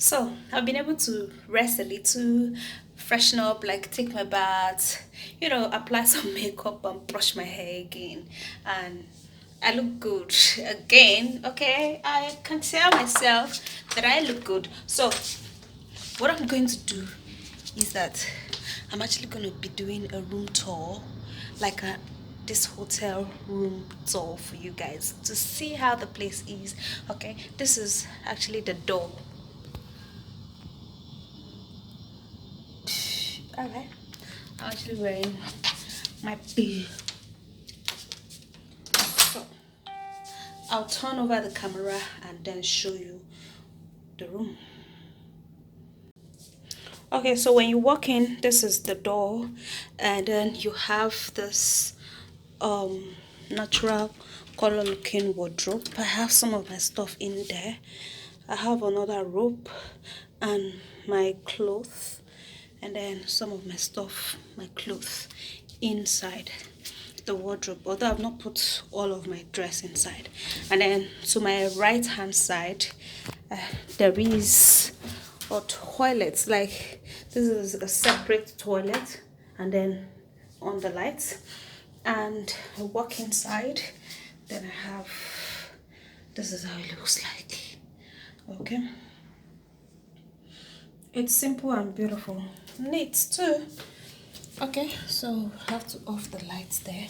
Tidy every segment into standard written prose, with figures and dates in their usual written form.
So I've been able to rest a little, freshen up, like take my bath, apply some makeup and brush my hair again. And I look good again. Okay, I can tell myself that I look good. So what I'm going to do is that I'm actually going to be doing a room tour, like this hotel room tour for you guys to see how the place is. Okay, this is actually the door. Okay, I'm actually wearing my bee. So I'll turn over the camera and then show you the room. Okay, so when you walk in, this is the door, and then you have this um natural color looking wardrobe. I have some of my stuff in there. I have another robe and my clothes, and then some of my stuff, my clothes inside the wardrobe, although I've not put all of my dress inside. And then to my right hand side, uh, there is a toilet. Like this is a separate toilet, and then on the lights, and I walk inside. Then I have, this is how it looks like. Okay, it's simple and beautiful, neat too. Okay, so I have to off the lights there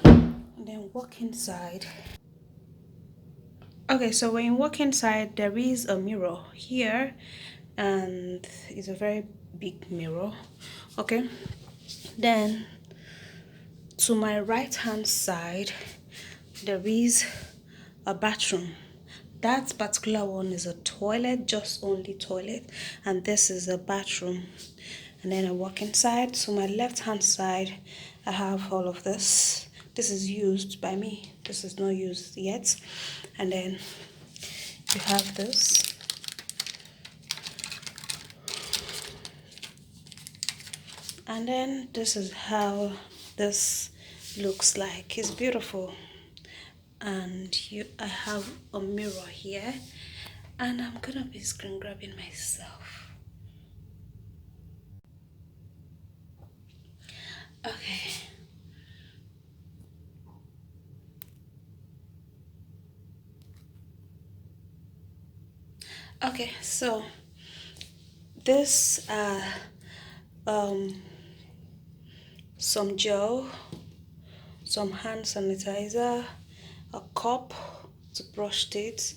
and then walk inside. Okay, so when you walk inside, there is a mirror here, and it's a very big mirror. Okay, then to my right hand side, there is a bathroom. That particular one is a toilet, just only toilet, and this is a bathroom. And then I walk inside. To my left hand side, I have all of this. This is used by me, this is not used yet. And then you have this, and then this is how this looks like. It's beautiful. And I have a mirror here, and I'm gonna be screen grabbing myself. Okay. Okay, so this um some gel, some hand sanitizer, a cup to brush teeth,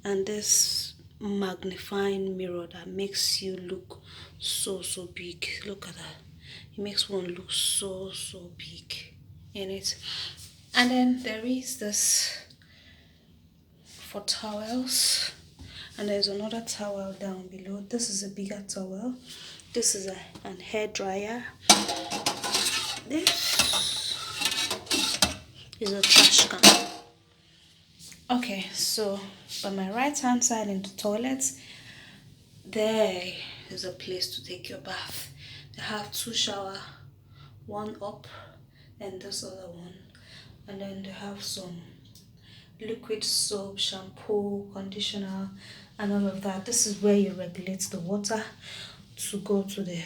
and this magnifying mirror that makes you look so big. Look at that. It makes one look so big in it. And then there is this for towels, and there's another towel down below. This is a bigger towel. This is an hair dryer. This is a trash can. Okay, so by my right hand side in the toilet, there is a place to take your bath. They have two shower, one up and this other one, and then they have some liquid soap, shampoo, conditioner, and all of that. This is where you regulate the water to go to the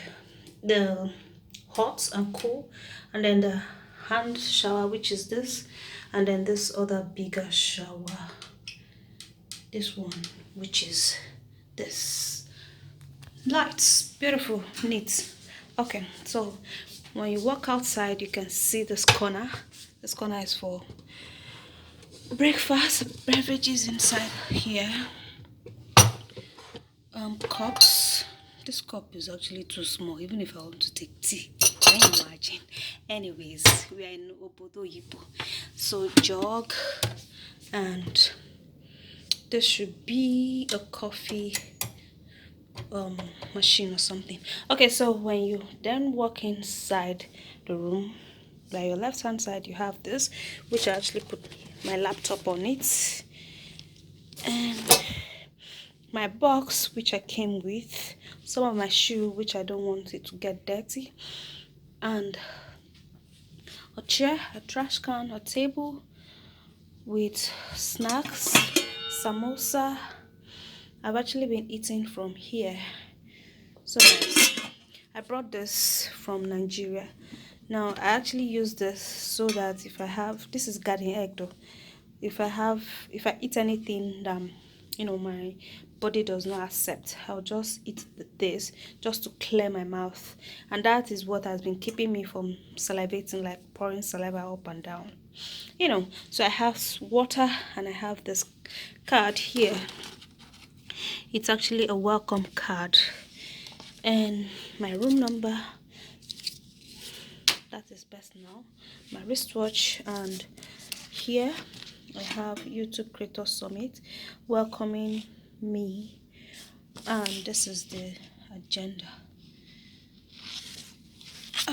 hot and cool, and then the hand shower, which is this, and then this other bigger shower, this one, which is this. Lights, beautiful, neat. Okay, so when you walk outside, you can see this corner. This corner is for breakfast, beverages inside here. Cups. This cup is actually too small, even if I want to take tea. Can you imagine? Anyways, we are in Obodo Yibo. So jug, and this should be a coffee machine or something. Okay, so when you then walk inside the room, by your left hand side, you have this, which I actually put my laptop on it, and my box, which I came with, some of my shoe, which I don't want it to get dirty, and a chair, a trash can, a table with snacks, samosa, I've actually been eating from here. So nice. I brought this from Nigeria. Now I actually use this so that if I have, this is garden egg though, if I eat anything that my body does not accept, I'll just eat this just to clear my mouth, and that is what has been keeping me from salivating, like pouring saliva up and down. So I have water and I have this card here. It's actually a welcome card, and my room number, that is best now, my wristwatch, and here I have YouTube Creator Summit welcoming me, and this is the agenda.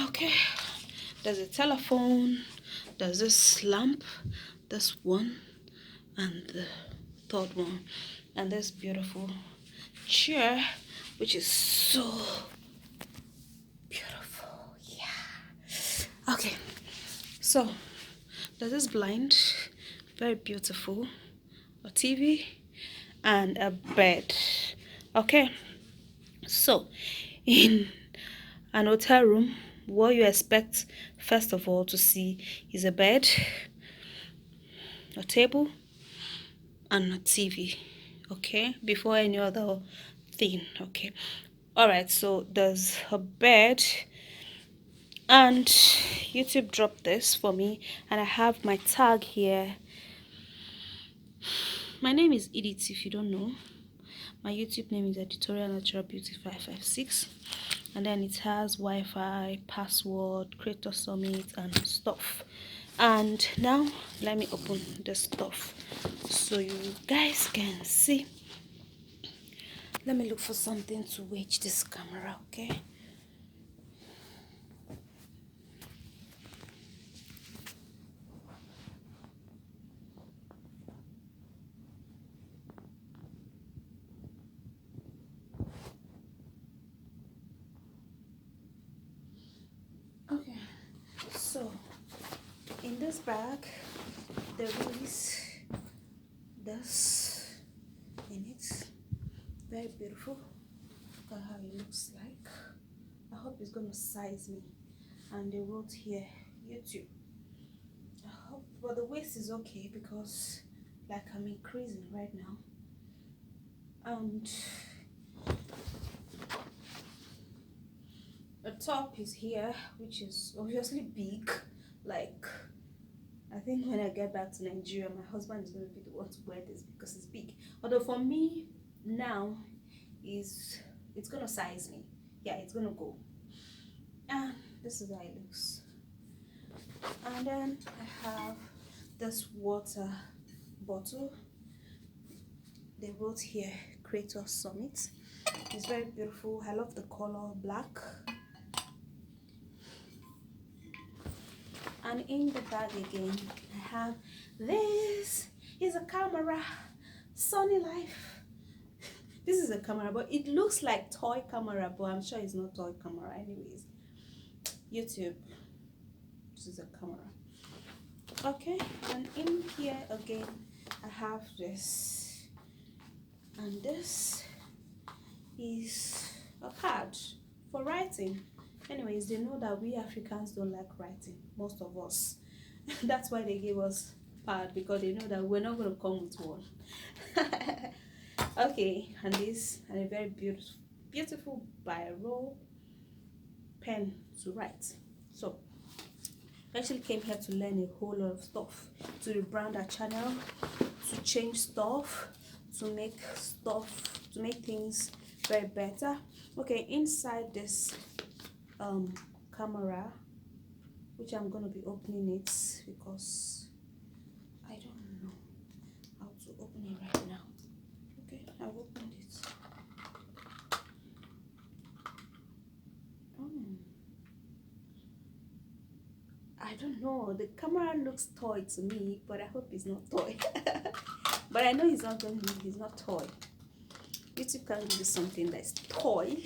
Okay, there's a telephone, there's this lamp, this one, and the third one, and this beautiful chair, which is so beautiful. Yeah. Okay, so there's this blind, very beautiful, a TV, and a bed. Okay, so in an hotel room, what you expect first of all to see is a bed, a table, and a TV. Okay, before any other thing. Okay, all right, so there's a bed, and YouTube dropped this for me, and I have my tag here. My name is Edith, if you don't know. My YouTube name is Editorial Natural Beauty 556, and then it has Wi-Fi, password, Creator Summit, and stuff. And now let me open the stuff so you guys can see. Let me look for something to wedge this camera, okay? Okay, so in this bag there is this in it. Very beautiful. Look at how it looks like. I hope it's gonna size me. And they wrote here YouTube. I hope, but the waist is okay because like I'm increasing right now. And the top is here, which is obviously big. Like, I think when I get back to Nigeria, my husband is going to be the one to wear this because it's big. Although for me now, it's going to size me. Yeah, it's going to go. And this is how it looks. And then I have this water bottle. They wrote here Creator Summit. It's very beautiful. I love the color black. And in the bag again, I have this is a camera, Sony Life. This is a camera, but it looks like toy camera, but I'm sure it's not toy camera anyways. YouTube, this is a camera. Okay, and in here again, I have this, and this is a pad for writing. Anyways, they know that we Africans don't like writing, most of us. That's why they gave us pad, because they know that we're not going to come with one. Okay, and this, and a very beautiful biro pen to write. So I actually came here to learn a whole lot of stuff, to rebrand our channel, to change stuff, to make things very better. Okay, inside this camera, which I'm gonna be opening it because I don't know how to open it right now. Okay, I've opened it. I don't know, the camera looks toy to me, but I hope it's not toy. But I know he's not toy. YouTube can't give you something that's toy,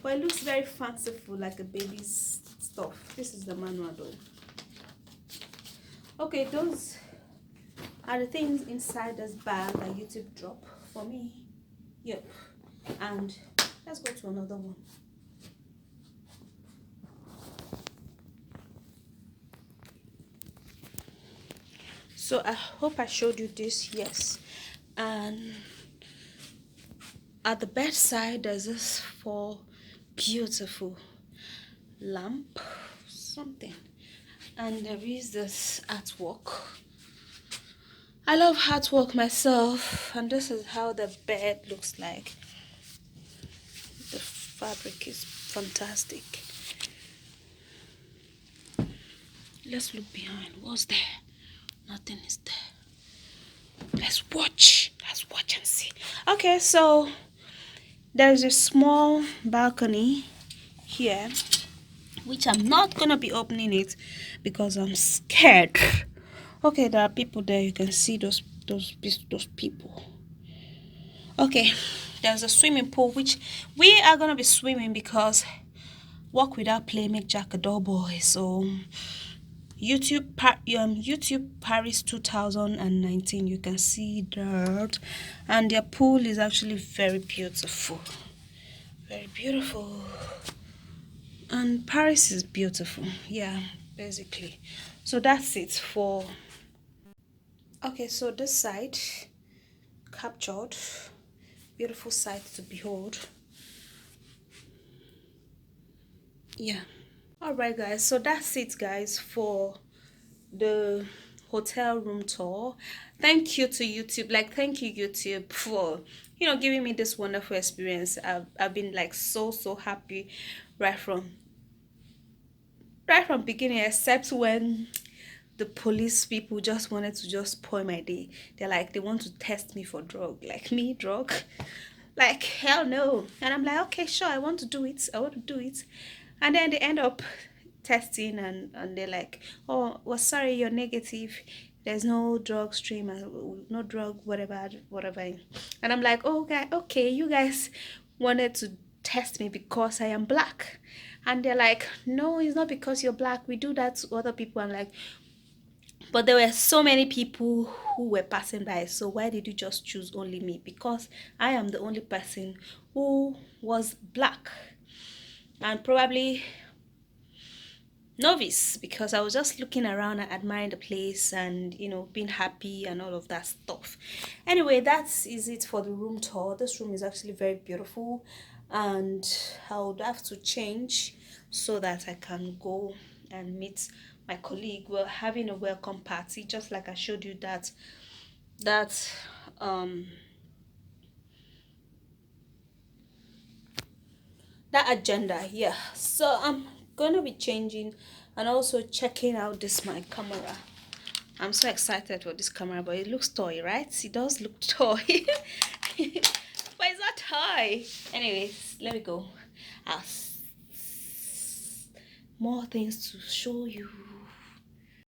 but it looks very fanciful, like a baby's stuff. This is the manual though. Okay, those are the things inside this bag that YouTube dropped for me. Yep. And let's go to another one. So I hope I showed you this. Yes. And at the bedside there's this four beautiful lamp something, and there is this artwork. I love artwork myself, and this is how the bed looks like. The fabric is fantastic. Let's look behind. What's there? Nothing is there. Let's watch and see. Okay, so there's a small balcony here, which I'm not gonna be opening it because I'm scared. Okay, there are people there. You can see those people. Okay, there's a swimming pool which we are gonna be swimming because walk without play make Jack a dull boy. So YouTube Paris 2019, you can see that, and their pool is actually very beautiful, very beautiful. And Paris is beautiful, yeah, basically. So that's it for. Okay, so this side captured, beautiful sight to behold. Yeah. All right, guys, so that's it, guys, for the hotel room tour. Thank you to YouTube, like, thank you YouTube for giving me this wonderful experience. I've been like so happy right from beginning, except when the police people just wanted to just spoil my day. They're like, they want to test me for drug. Like, me drug? Like, hell no. And I'm like, okay, sure, I want to do it. And then they end up testing, and they're like, oh, well, sorry, you're negative. There's no drug stream, no drug, whatever. And I'm like, oh, okay, you guys wanted to test me because I am black. And they're like, no, it's not because you're black. We do that to other people. I'm like, but there were so many people who were passing by, so why did you just choose only me? Because I am the only person who was black, and probably novice, because I was just looking around and admiring the place, and being happy and all of that stuff. Anyway, that is it for the room tour. This room is actually very beautiful, and I would have to change so that I can go and meet my colleague. We're having a welcome party, just like I showed you that um that agenda. Yeah, so I'm gonna be changing and also checking out this my camera. I'm so excited for this camera, but it looks toy, right? It does look toy. But it's not toy. Anyways, let me go. I'll more things to show you.